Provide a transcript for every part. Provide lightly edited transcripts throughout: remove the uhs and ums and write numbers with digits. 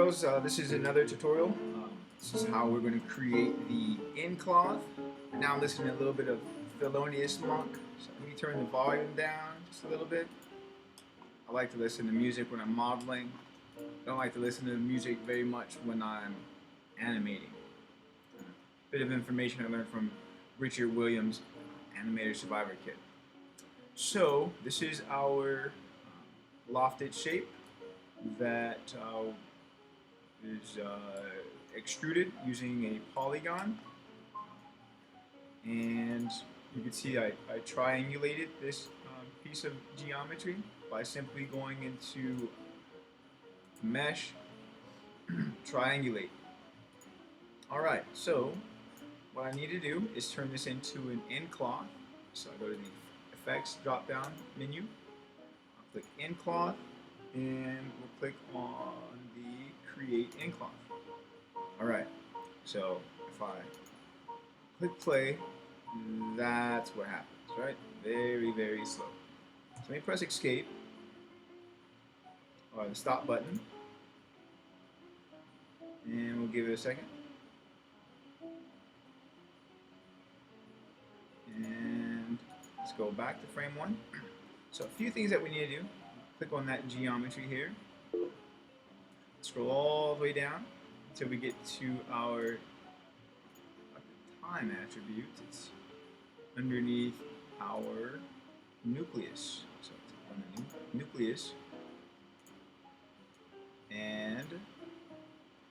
girls, this is another tutorial. This is how we're going to create the in cloth. Now I'm listening to a little bit of Thelonious Monk, so let me turn the volume down just a little bit. I like to listen to music when I'm modeling. I don't like to listen to music very much when I'm animating. Bit of information I learned from Richard Williams, Animator Survivor Kit. So this is our lofted shape that is extruded using a polygon, and you can see I triangulated this piece of geometry by simply going into mesh, triangulate. Alright, so what I need to do is turn this into an in cloth. So I go to the effects drop down menu, I'll click in cloth, and we'll click on the create in cloth. Alright, so if I click play, that's what happens, right? Very, very slow. So let me press escape, or the stop button, and we'll give it a second. And let's go back to frame 1. So a few things that we need to do. Click on that geometry here. Scroll all the way down until we get to our time attribute. It's underneath our nucleus. So it's on the nucleus. And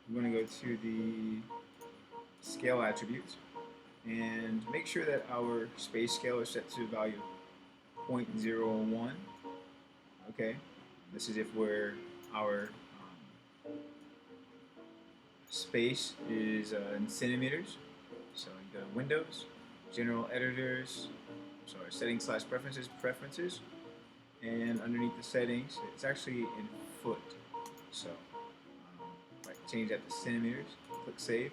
we're going to go to the scale attributes and make sure that our space scale is set to value 0.01. Okay, this is if our space is in centimeters. So you go to Windows, General Editors, Settings/Preferences, and underneath the settings, it's actually in foot. So if I change that to centimeters, click Save,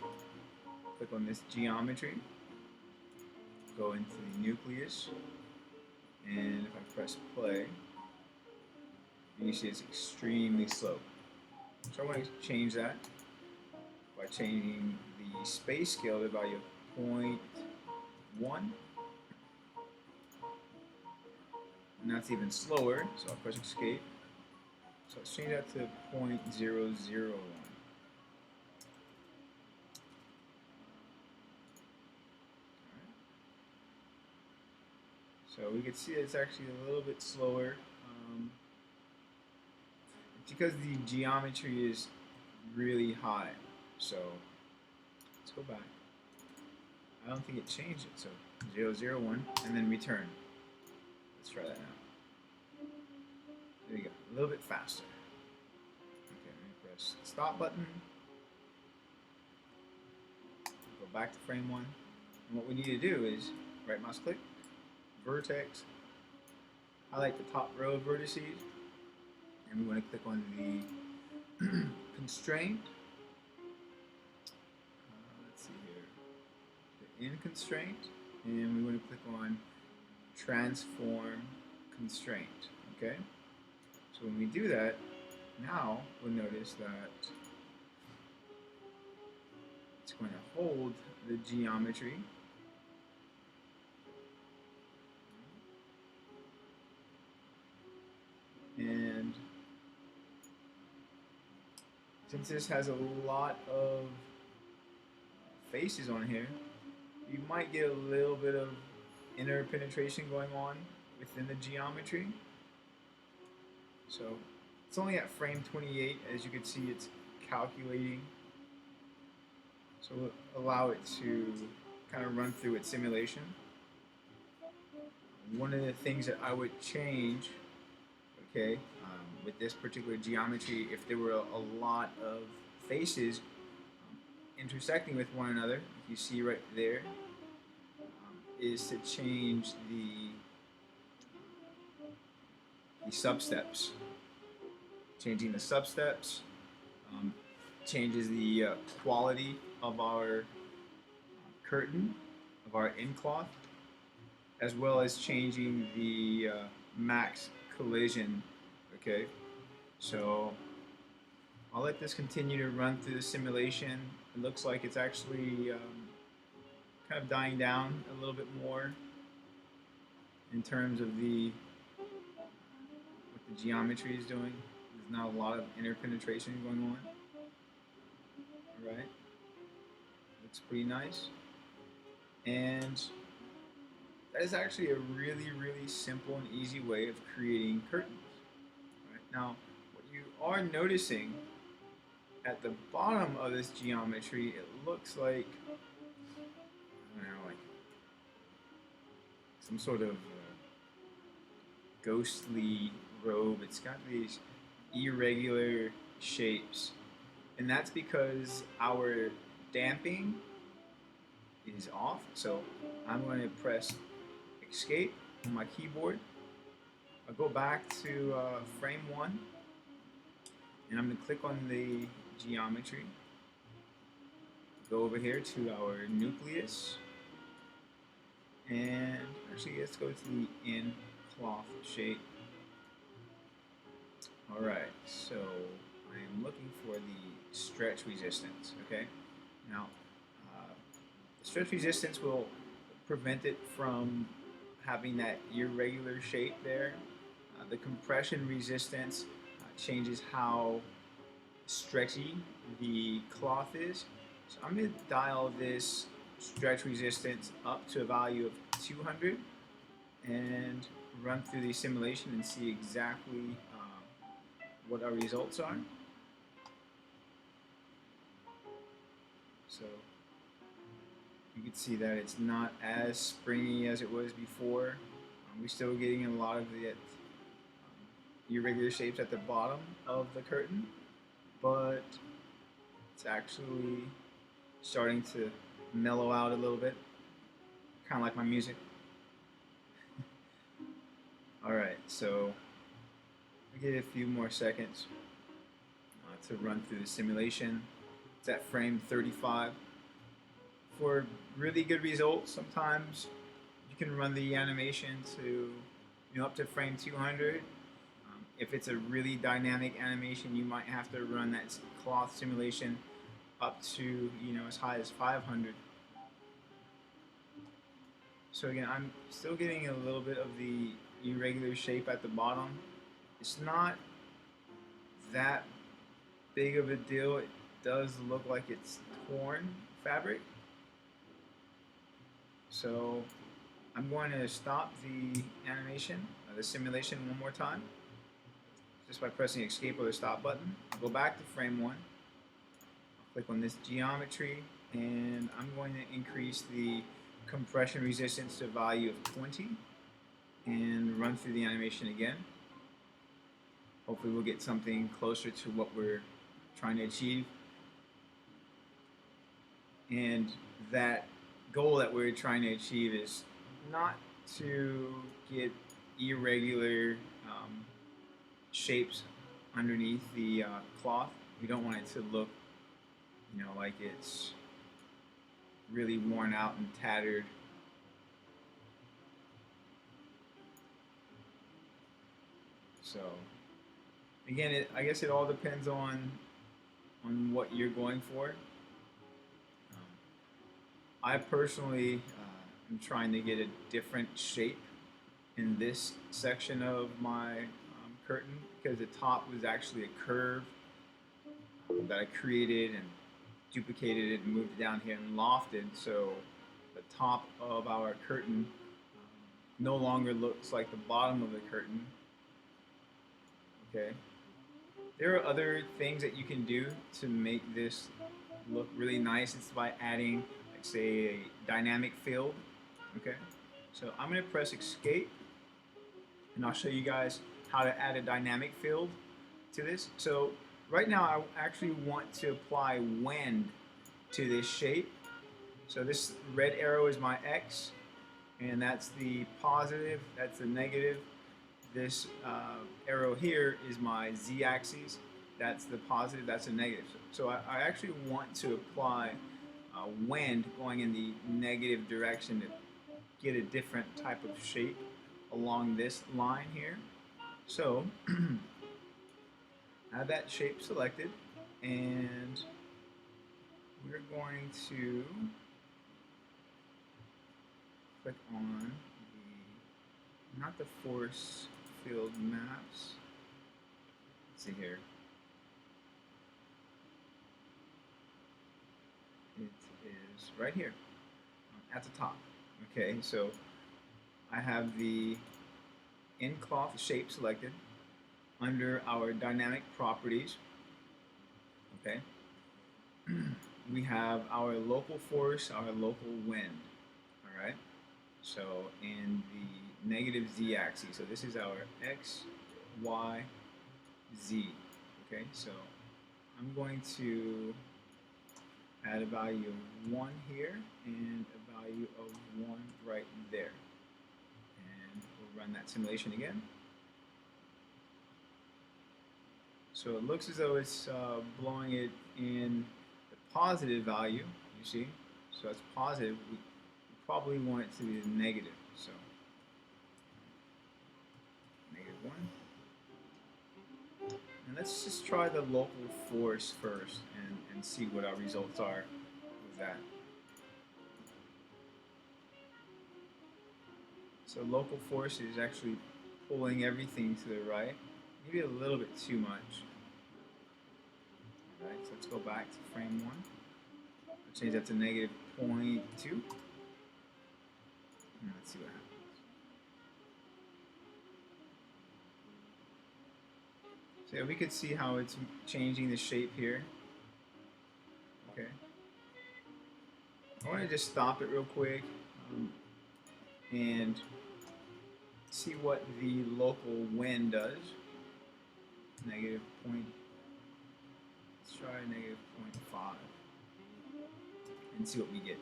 click on this geometry, go into the nucleus, and if I press play, you see it's extremely slow. So I want to change that by changing the space scale to value of 0.1, and that's even slower, so I'll press escape. So let's change that to 0.001. So we can see it's actually a little bit slower. It's because the geometry is really high. So let's go back. I don't think it changed it. So 001 and then return. Let's try that now. There you go. A little bit faster. Okay, let me press the stop button. Go back to frame 1. And what we need to do is right mouse click, vertex, highlight the top row of vertices, and we want to click on the constraint. Let's see here, the in constraint, and we want to click on transform constraint. Okay, so when we do that, now we'll notice that it's going to hold the geometry. And since this has a lot of faces on here, you might get a little bit of inner penetration going on within the geometry. So it's only at frame 28, as you can see it's calculating. So we'll allow it to kind of run through its simulation. One of the things that I would change, okay, with this particular geometry, if there were a lot of faces intersecting with one another, if you see right there, is to change the substeps. Changing the substeps changes the quality of our curtain, of our in cloth, as well as changing the max collision. Okay, so I'll let this continue to run through the simulation. It looks like it's actually kind of dying down a little bit more in terms of what the geometry is doing. There's not a lot of interpenetration going on. All right, looks pretty nice. And that is actually a really, really simple and easy way of creating curtains. Right? Now, what you are noticing at the bottom of this geometry, it looks like, I don't know, like some sort of ghostly robe. It's got these irregular shapes, and that's because our damping is off. So I'm going to press Escape on my keyboard. I'll go back to frame 1, and I'm going to click on the geometry. Go over here to our nucleus, and actually let's go to the in cloth shape. Alright, so I am looking for the stretch resistance. Okay, now stretch resistance will prevent it from having that irregular shape there. The compression resistance changes how stretchy the cloth is. So I'm going to dial this stretch resistance up to a value of 200 and run through the simulation and see exactly what our results are. So you can see that it's not as springy as it was before. We're still getting a lot of the irregular shapes at the bottom of the curtain, but it's actually starting to mellow out a little bit, kind of like my music. Alright, so I'll give it a few more seconds to run through the simulation. It's at frame 35. For really good results, sometimes you can run the animation to up to frame 200. If it's a really dynamic animation, you might have to run that cloth simulation up to as high as 500. So again, I'm still getting a little bit of the irregular shape at the bottom. It's not that big of a deal. It does look like it's torn fabric. So I'm going to stop the animation, the simulation one more time, just by pressing Escape or the Stop button. I'll go back to frame 1. I'll click on this geometry, and I'm going to increase the compression resistance to a value of 20 and run through the animation again. Hopefully we'll get something closer to what we're trying to achieve. And that goal that we're trying to achieve is not to get irregular shapes underneath the cloth. We don't want it to look like it's really worn out and tattered. So again, I guess it all depends on what you're going for. I personally am trying to get a different shape in this section of my curtain, because the top was actually a curve that I created and duplicated it and moved it down here and lofted, so the top of our curtain no longer looks like the bottom of the curtain. Okay, there are other things that you can do to make this look really nice. It's by adding, like, say, a dynamic field. Okay, so I'm going to press Escape, and I'll show you guys how to add a dynamic field to this. So right now I actually want to apply wind to this shape. So this red arrow is my X, and that's the positive, that's the negative. This arrow here is my Z-axis, that's the positive, that's the negative. So I actually want to apply wind going in the negative direction to get a different type of shape along this line here. So I have that shape selected. and we're going to click on the, not the force field maps. Let's see here. It is right here at the top. Okay, so I have the in cloth shape selected under our dynamic properties. Okay, we have our local force, our local wind. All right, so in the negative z axis, so this is our x, y, z. Okay, so I'm going to add a value of 1 here and a value of 1 right there. And we'll run that simulation again. So it looks as though it's blowing it in the positive value, you see. So that's positive. We probably want it to be the negative. So -1. And let's just try the local force first and see what our results are with that. So local force is actually pulling everything to the right, maybe a little bit too much. Alright, so let's go back to frame 1. I'll change that to -0.2. And let's see what happens. So yeah, we could see how it's changing the shape here. Okay. I want to just stop it real quick and see what the local wind does. Negative point. Let's try -0.5 and see what we get.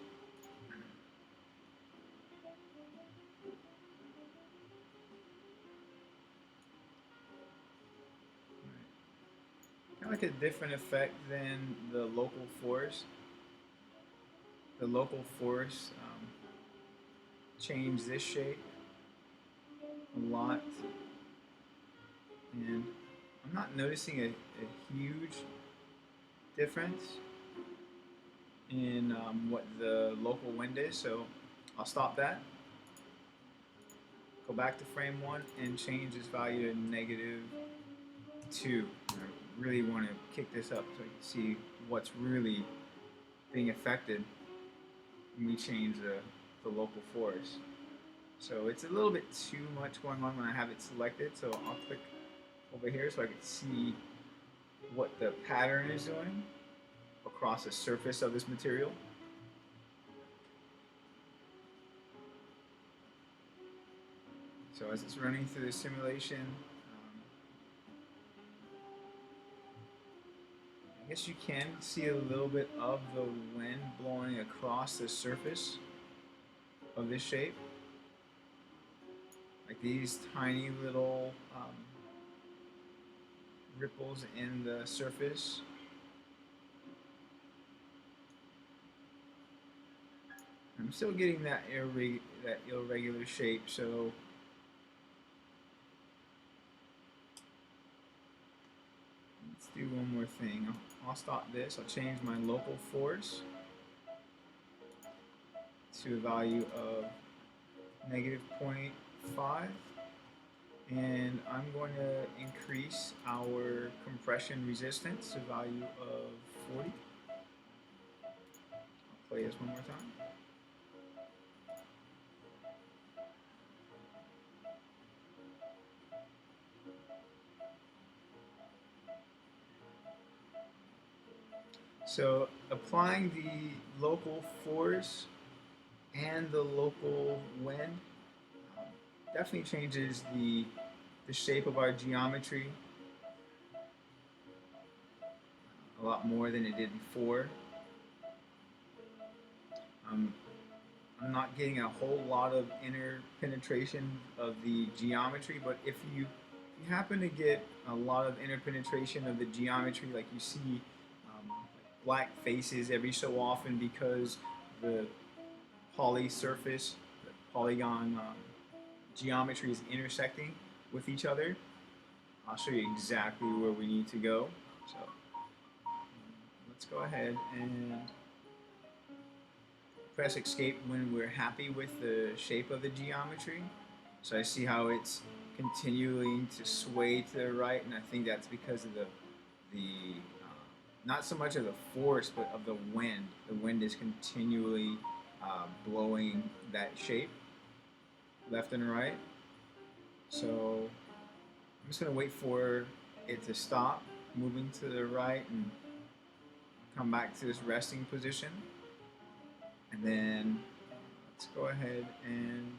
Kind of like a different effect than the local force. The local force changed this shape a lot, and I'm not noticing a huge difference in what the local wind is, so I'll stop that, go back to frame 1 and change this value to -2. I really want to kick this up so I can see what's really being affected when we change the local force. So it's a little bit too much going on when I have it selected, so I'll click over here so I can see what the pattern is doing across the surface of this material. So as it's running through the simulation, I guess you can see a little bit of the wind blowing across the surface of this shape. Like these tiny little ripples in the surface. I'm still getting that irregular shape, so let's do one more thing. I'll stop this. I'll change my local force to a value of -0.5, and I'm going to increase our compression resistance to a value of 40. I'll play this one more time. So applying the local force and the local wind definitely changes the shape of our geometry a lot more than it did before. I'm not getting a whole lot of interpenetration of the geometry, but if you happen to get a lot of interpenetration of the geometry, like you see black faces every so often because the poly surface, the polygon geometry is intersecting with each other, I'll show you exactly where we need to go. So let's go ahead and press escape when we're happy with the shape of the geometry. So I see how it's continuing to sway to the right, and I think that's because of the not so much of the force, but of the wind. The wind is continually blowing that shape left and right. So I'm just going to wait for it to stop moving to the right and come back to this resting position. And then let's go ahead and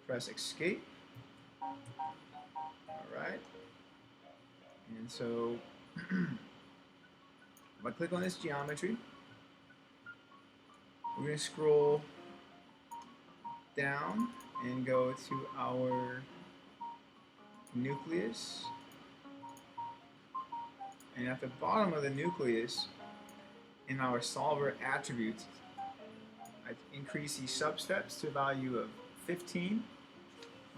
press escape. Alright. And so if I click on this geometry, we're going to scroll down and go to our nucleus. And at the bottom of the nucleus, in our solver attributes, I increase the substeps to a value of 15.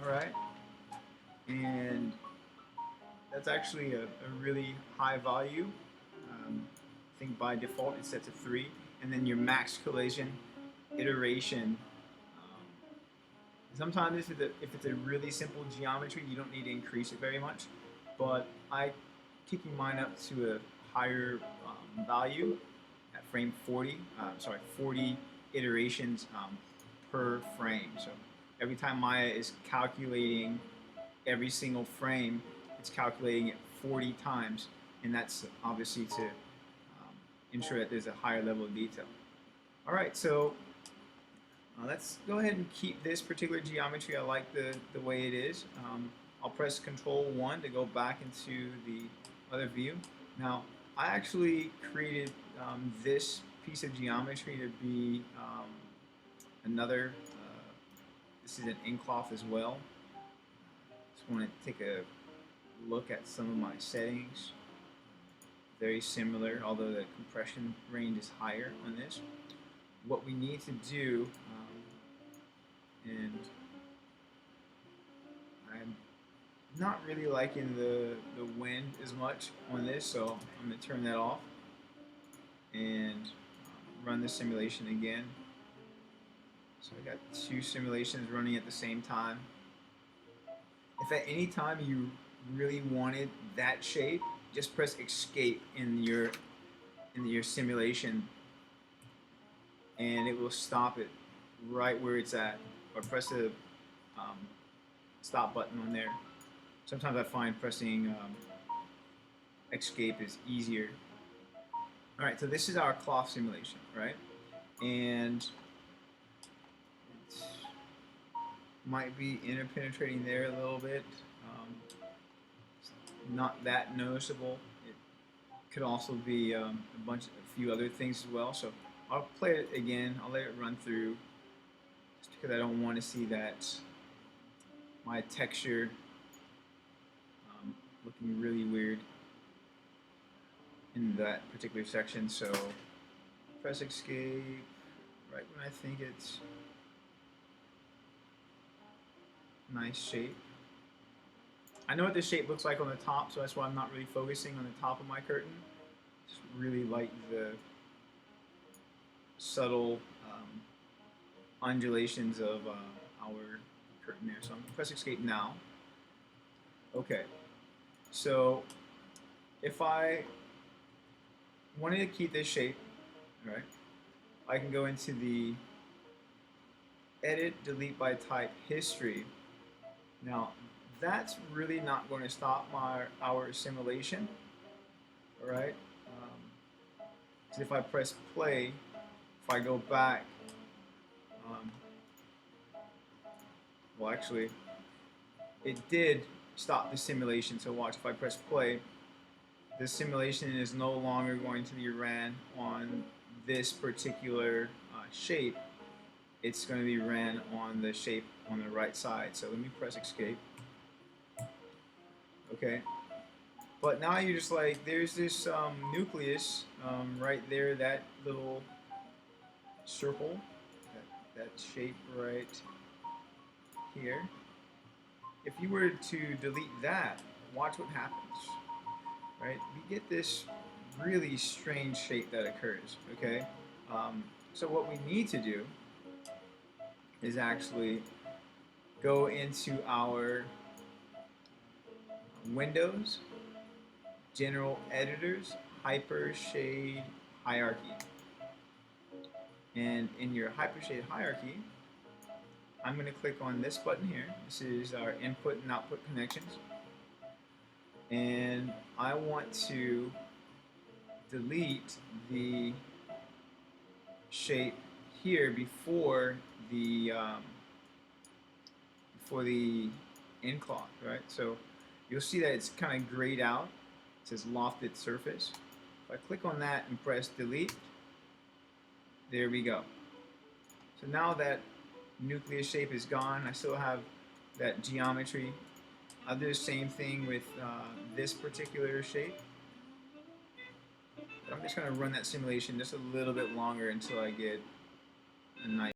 Alright. And that's actually a really high value. I think by default it's set to 3. And then your max collision iteration. Sometimes if it's a really simple geometry, you don't need to increase it very much. But I kicking mine up to a higher value at frame 40. 40 iterations per frame. So every time Maya is calculating every single frame, it's calculating it 40 times, and that's obviously to ensure that there's a higher level of detail. All right, so let's go ahead and keep this particular geometry. I like the way it is. I'll press Control 1 to go back into the other view. Now, I actually created this piece of geometry to be another. This is an in-cloth as well. Just want to take a look at some of my settings. Very similar, although the compression range is higher on this. What we need to do, and I'm not really liking the wind as much on this, so I'm going to turn that off and run the simulation again. So I got 2 simulations running at the same time. If at any time you really wanted that shape, just press escape in your simulation and it will stop it right where it's at, or press the stop button on there. Sometimes I find pressing escape is easier. Alright, so this is our cloth simulation, right? And it might be interpenetrating there a little bit. Not that noticeable. It could also be a few other things as well. So I'll play it again. I'll let it run through, just because I don't want to see that my texture looking really weird in that particular section. So press escape right when I think it's nice shape. I know what this shape looks like on the top, so that's why I'm not really focusing on the top of my curtain. Just really like the subtle undulations of our curtain there. So I'm going to press escape now. Okay, so if I wanted to keep this shape, all right, I can go into the edit, delete by type history. Now, that's really not going to stop our simulation, all right? So if I press play, if I go back, well, actually, it did stop the simulation. So watch, if I press play, the simulation is no longer going to be ran on this particular shape. It's going to be ran on the shape on the right side. So let me press escape. Okay, but now you're just like, there's this nucleus right there, that little circle, that shape right here. If you were to delete that, watch what happens, right? We get this really strange shape that occurs. Okay, so what we need to do is actually go into our Windows, General Editors, Hypershade Hierarchy. And in your Hypershade Hierarchy, I'm going to click on this button here. This is our input and output connections. And I want to delete the shape here before the in cloth, right? So you'll see that it's kind of grayed out. It says lofted surface. If I click on that and press delete, there we go. So now that nucleus shape is gone, I still have that geometry. I'll do the same thing with this particular shape. But I'm just going to run that simulation just a little bit longer until I get a nice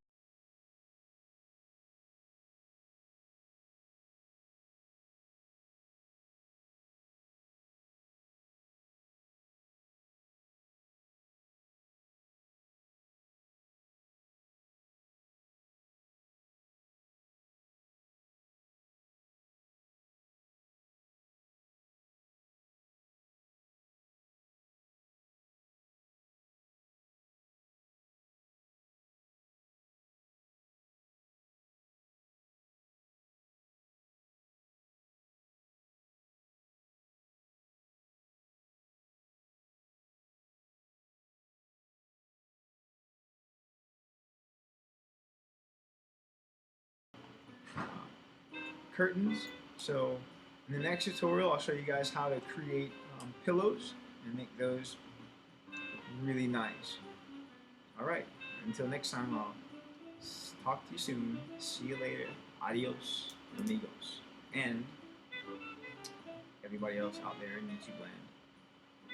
curtains. So in the next tutorial, I'll show you guys how to create pillows and make those really nice. All right, until next time, I'll talk to you soon. See you later. Adios, amigos. And everybody else out there in YouTube land.